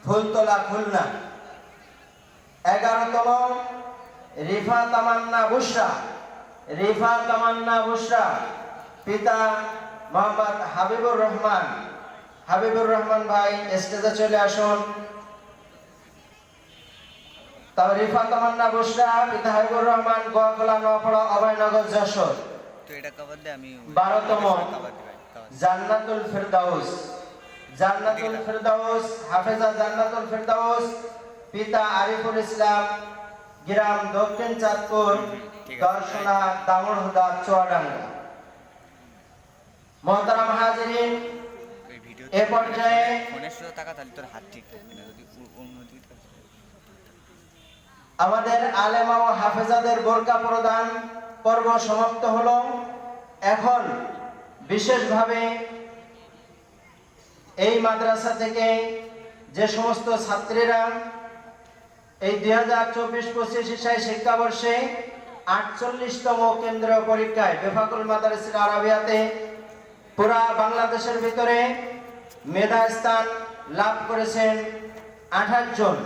ফুলতলা খুলনা 11তম রিফা তামান্না বুশরা পিতা মোহাম্মদ হাবিবুর রহমান ভাই স্টেজে চলে আসুন। তাও রিফা তামান্না বুশরা পিতা হাবিবুর রহমান গোয়াগোলা নওপাড়া অভয়নগর যশোর। 12তম জান্নাতুল ফেরদাউস হাফেজা জান্নাতুল ফেরদাউস পিতা আরিফুল ইসলাম গ্রাম দক্ষিণ চাঁদপুর দর্শনা দামোড়হুদা চুয়াডাঙ্গা। মোহতারাম হাজিরিন, এ পর্যায়ে আমাদের আলেমা ও হাফেজাদের বোরকা প্রদান পর্ব সমাপ্ত হলো। এখন বিশেষভাবে এই মাদ্রাসা থেকে যে সমস্ত ছাত্রীরা এই 2024-25 শিক্ষাবর্ষে 48তম কেন্দ্রীয় পরীক্ষায় বেফাকুল মাদারিসুল আরাবিয়াতে পুরা বাংলাদেশের ভিতরে মেধা স্থান লাভ করেছেন 28 জন,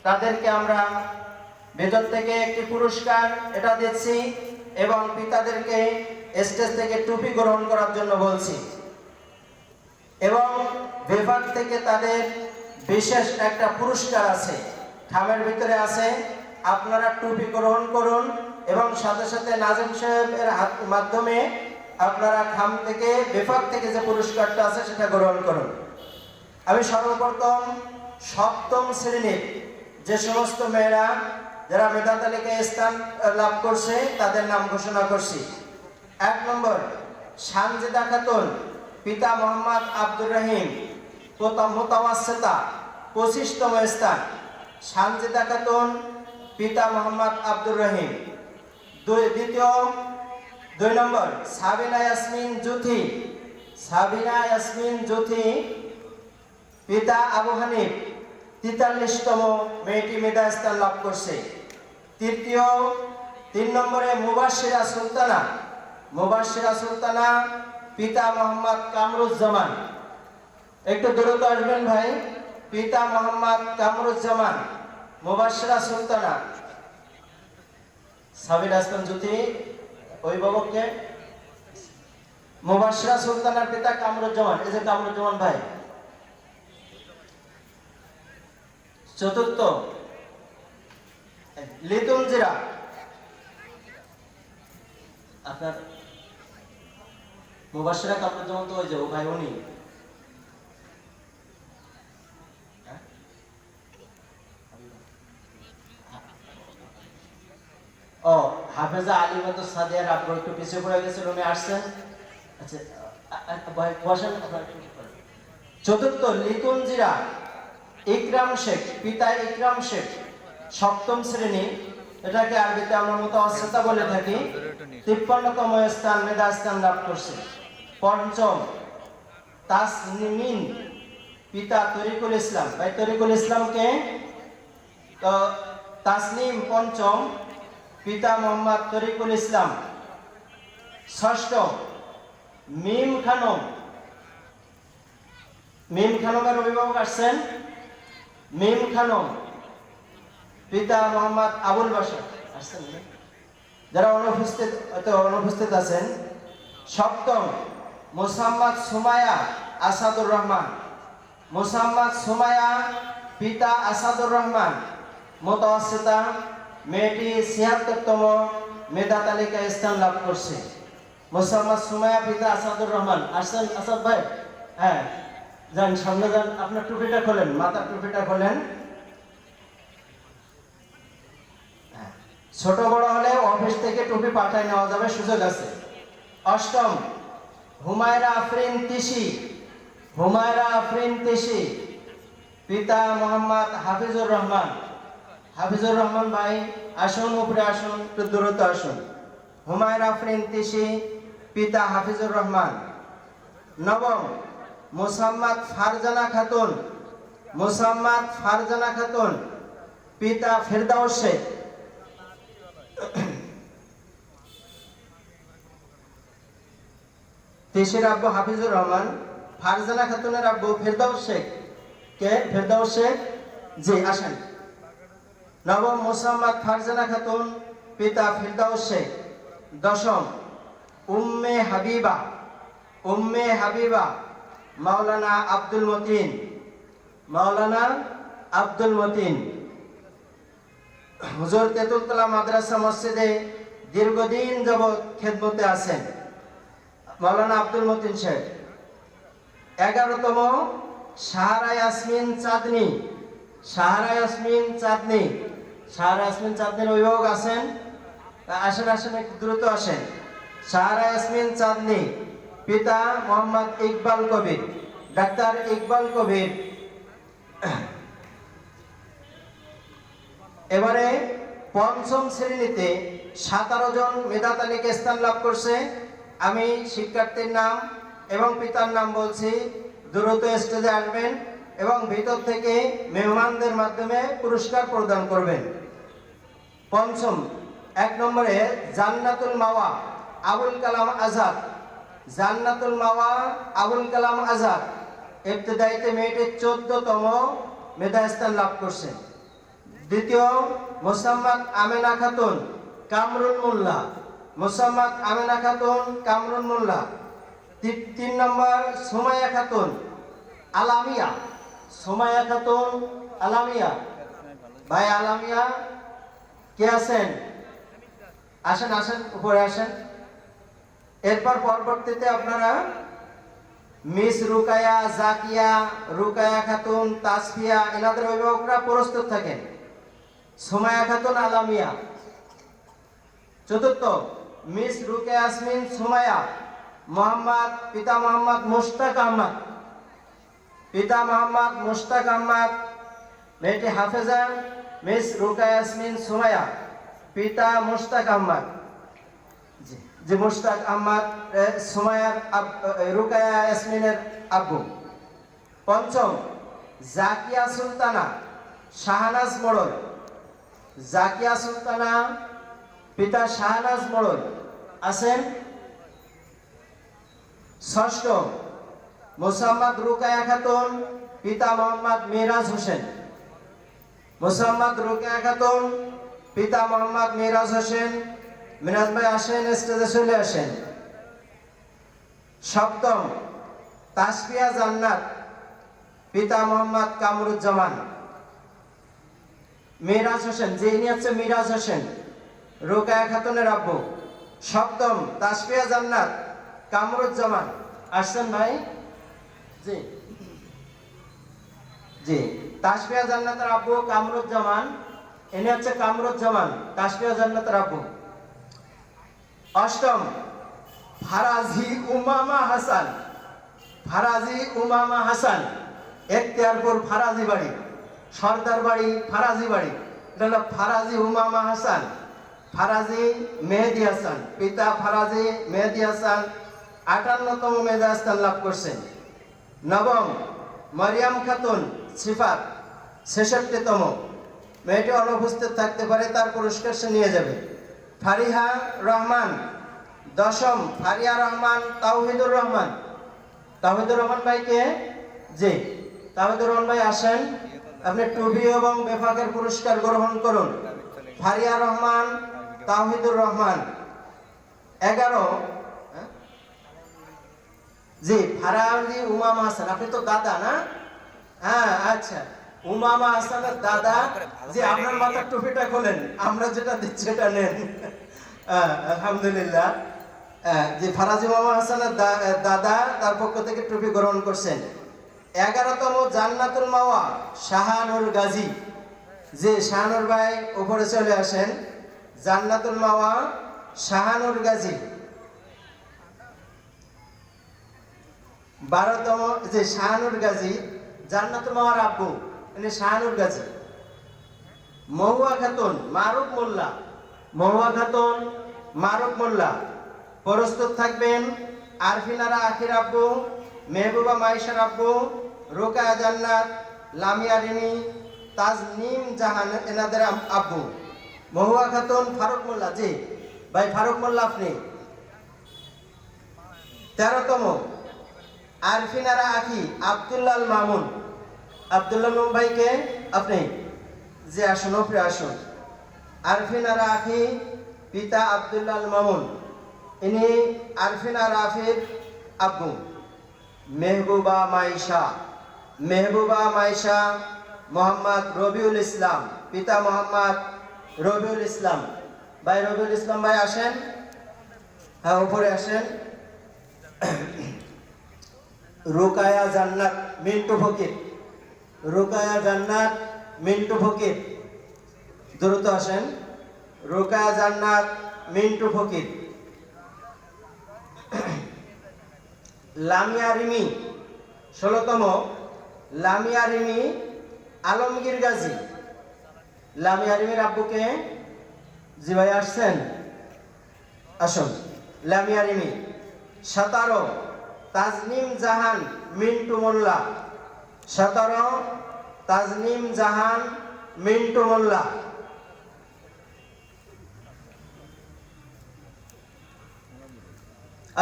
তাদেরকে আমরা ভেতর থেকে একটি পুরস্কার এটা দিচ্ছি এবং পিতাদেরকে স্টেজ থেকে টুপি গ্রহণ করার জন্য বলছি এবং বিভাগ থেকে তাদের বিশেষ একটা পুরস্কার আছে, খামের ভিতরে আছে। আপনারা টুপি গ্রহণ করুন এবং সাথে সাথে নাজিম সাহেবের মাধ্যমে আপনারা খাম থেকে বিভাগ থেকে যে পুরস্কারটা আছে সেটা গ্রহণ করুন। আমি সর্বপ্রথম 7ম শ্রেণীর যে সমস্ত মেয়েরা যারা মেধা তালিকায় স্থান লাভ করছে তাদের নাম ঘোষণা করছি। 1 নম্বর সানজিদা খাতুন পিতা মোহাম্মদ আব্দুর রহিম মুতাওয়াসসিতা 25তম স্থান। সানজিদা খাতুন পিতা মোহাম্মদ আব্দুর রহিম। 2 নম্বর সাবিনা ইয়াসমিন জুথি পিতা আবু হানিফ 43তম মেয়েটি মেধা স্থান লাভ করছে। 3 নম্বরে মুবাশশিরা সুলতানা পিতা মোহাম্মদ কামরুজ্জামান। একটু দ্রুত আসবেন ভাই। পিতা মোহাম্মদ কামরুজ্জামান, মুবাশশিরা সুলতানা। সাবিনা ইয়াসমিন জুথি অভিভাবককে মুবাশশিরা সুলতানার পিতা কামরুজ্জামান, এই যে কামরুজ্জামান ভাই। 4র্থ লিতুল জিরা, আপনার মুবাশশিরা কামরুজ্জামান তো ওই যে ভাই উনি। ও হাফেজা আলিমাতু সাদিয়ার আপনি একটু পিছিয়ে পড়ে গেছেন, উনি আসছেন। আচ্ছা ভাই বসেন। 4র্থ লিতুল জিরা ইকরাম শেখ পিতা ইকরাম শেখ 7ম শ্রেণী, এটাকে আরবিতে আমরা মুতাওয়াসসিতা বলে থাকি। 53তম স্থান মেধা স্থান লাভ করছে। 5ম তাসনিমিন পিতা তরিকুল ইসলাম। ভাই তরিকুল ইসলামকে তো তাসনিম 5ম পিতা মোহাম্মদ তরিকুল ইসলাম। 6ষ্ঠ মিম খানমের অভিভাবক আসছেন। মিম খানম পিতা মোহাম্মদ আবুল বাশার আসছেন, যারা অনুপস্থিত আছেন। 7ম মুসাম্মদ সুমায়া পিতা আসাদুর রহমান মুতাওয়াসসিতা, মেয়েটি 76তম মেধা তালিকায় স্থান লাভ করছে। মুসাম্মদ সুমায়া পিতা আসাদুর রহমান আসছেন। আসাদ ভাই, হ্যাঁ যান সামনে যান। আপনার টুপিটা খোলেন, মাথার টুপিটা খোলেন। ছোট বড় হলে অফিস থেকে টুপি পাঠায় নেওয়া যাবে, সুযোগ আছে। 8ম হুমায়রা আফরিন তিশি পিতা মোহাম্মদ হাফিজুর রহমান ভাই আসুন, উপরে আসুন, একটু দূরত্ব আসুন। হুমায়রা আফরিন তিশি পিতা হাফিজুর রহমান। 9ম মুসাম্মদ ফারজানা খাতুন পিতা ফেরদাউস শেখ। তিশির আব্বু হাফিজুর রহমান, ফারজানা খাতুনের আব্বু ফেরদাউস শেখ। কে ফেরদাউসে জি আসেন। নবম মোসাম্মদ ফারজানা খাতুন, পিতা ফিরদাউস শেখ। দশম উম্মে হাবিবা মাওলানা আব্দুল মতিন, হুজুর তেতুলতলা মাদ্রাসা মসজিদে দীর্ঘদিন যাবৎ খেদমতে আছেন মাওলানা আব্দুল মতিন শেখ। 11তম সাহারা ইয়াসমিন চাঁদনি অভিভাবক আছেন, আসেন একটু দ্রুত আসেন। সাহারা ইয়াসমিন চাঁদনি, পিতা মোহাম্মদ ইকবাল কবির, ডাক্তার ইকবাল কবির। এবারে পঞ্চম শ্রেণীতে 17 জন মেধা তালিকা স্থান লাভ করছে। আমি শিক্ষার্থীর নাম এবং পিতার নাম বলছি, দ্রুত স্টেজে আসবেন এবং ভিতর থেকে মেহমানদের মাধ্যমে পুরস্কার প্রদান করবেন। পঞ্চম 1 নম্বরে জান্নাতুল মাওয়া আবুল কালাম আজাদ, ইবতেদাইতে মেয়েটি 14তম মেধা স্থান লাভ করছে। দ্বিতীয় মোসাম্মদ আমেনা খাতুন কামরুল মোল্লা। 3 নম্বর সুমাইয়া খাতুন আলামিয়া। ভাই আলামিয়া কে আছেন? আসেন উপরে আসেন। এরপর পরবর্তীতে আপনারা মিস রুকায়া, জাকিয়া, রুকায়া খাতুন, তাসফিয়া এনাদের অভিভাবকরা প্রস্তুত থাকেন। সুমাইয়া খাতুন আলামিয়া। চতুর্থ মিস রুকায়া ইয়াসমিন সুমাইয়া, পিতা মোহাম্মদ মুশতাক আহমদ, মেয়েটি হাফেজা। মিস রুকায়া ইয়াসমিন সুমাইয়া, পিতা মুশতাক আহমদ, মুশতাক আহমদ সুমাইয়ার রুকায়া ইয়াসমিনের আব্বু। পঞ্চম জাকিয়া সুলতানা শাহনাজ মোড়ল, পিতা শাহনাজ মোড়ল আছেন। ষষ্ঠ মোসাম্মদ রুকায়া খাতুন, পিতা মোহাম্মদ মিরাজ হোসেন। মিরাজ ভাই আসেন, স্টেজে চলে আসেন। সপ্তম তাসফিয়া জান্নাত, পিতা মোহাম্মদ কামরুজ্জামান। মিরাজ হোসেন, যিনি হচ্ছে মিরাজ হোসেন রুকায়া খাতুনের আব্বু। সপ্তম তাসফিয়া জান্নাত কামরুজ্জামান আসছেন ভাই? জি তাসফিয়া জান্নাতের আব্বু কামরুজ্জামান, ইনি হচ্ছে কামরুজ্জামান তাসফিয়া জান্নাতের আব্বু। অষ্টম ফারাজি উমামা হাসান, এখতিয়ারপুর ফারাজি বাড়ি, সর্দার বাড়ি ফারাজি বাড়ি। এটা হলো ফারাজি উমামা হাসান, ফারাজি মেহেদি হাসান, পিতা ফারাজি মেহেদি হাসান 58তম মেধা স্থান লাভ করছেন। নবম মারিয়াম খাতুন সিফাত 66তম, মেয়েটি অনুপস্থিত থাকতে পারে, তার পুরস্কার সে নিয়ে যাবে। ফারিহা রহমান 10ম, ফারিয়া রহমান তাওহিদুর রহমান ভাইকে তাওহিদুর রহমান ভাই আসেন, আপনি টুবি এবং বেফাকের পুরস্কার গ্রহণ করুন। ফারিয়া রহমান, তাওহিদুর রহমান। 11 ফারাজি উমামা হাসান, আপনি তো দাদা না? হ্যাঁ আচ্ছা, উমামা হাসানের দাদা। আপনার মাথার টুপিটা খোলেন, আমরা যেটা দিচ্ছি এটা নেন। আলহামদুলিল্লাহ। ফারাজি উমামা হাসানের দাদা, তার পক্ষ থেকে টুপি গ্রহণ করছেন। 11তম জান্নাতুল মাওয়া শাহানুর গাজী, শাহানুর ভাই উপরে চলে আসেন। জান্নাতুল মাওয়া শাহানুর গাজী। 12তম শাহানুর গাজী জান্নাতুল মাওয়ার আব্বু, ইনি শাহানুর গাজী। মহুয়া খাতুন মারুফ মোল্লা প্রস্তুত থাকবেন। আরফিনারা আখির আব্বু, মেহবুবা মাইশার আব্বু, রোকায়া জান্নাত, লামিয়া রিনি, তাজনিম জাহান এনাদের আব্বু। মহুয়া খাতুন ফারুক মোল্লা, ভাই ফারুক মোল্লা আপনি। 13তম আরফিনারা আখি আব্দুল্লাল মামুন, আব্দুল্লাহ ভাইকে আপনি যে আসুন, উপরে আসুন। আরফিন আর রাফি পিতা আব্দুল্লাহ মামুন, ইনি আরফিন আর রাফির আব্বু। মেহবুবা মাইশা মোহাম্মদ রবিউল ইসলাম, পিতা মোহাম্মদ রবিউল ইসলাম। ভাই রবিউল ইসলাম ভাই আসেন, হ্যাঁ উপরে আসেন। রুকায়া জান্নাত মিন্টু ফকির, রুকায়া জান্নাত মিন্টু ফকির, দ্রুত আসেন। রুকায়া জান্নাত মিন্টু ফকির। লামিয়া রিমি 16তম, লামিয়া রিমি আলমগীর গাজী। লামিয়া রিমির আব্বুকে, জি ভাই আসছেন, আসুন। লামিয়া রিমি 17, তাজনিম জাহান মিন্টু মোল্লা, 17 তাজনিম জাহান মিন্টু মোল্লা।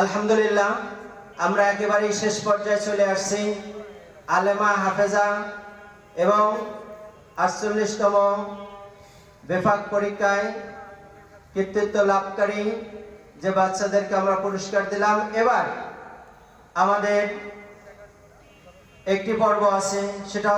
আলহামদুলিল্লাহ, আমরা একেবারেই শেষ পর্যায়ে চলে আসছি। আলেমা হাফেজা এবং 48তম বেফাক পরীক্ষায় কৃতিত্ব লাভকারী যে বাচ্চাদেরকে আমরা পুরস্কার দিলাম, এবার আমাদের একটি পর্ব আছে, সেটা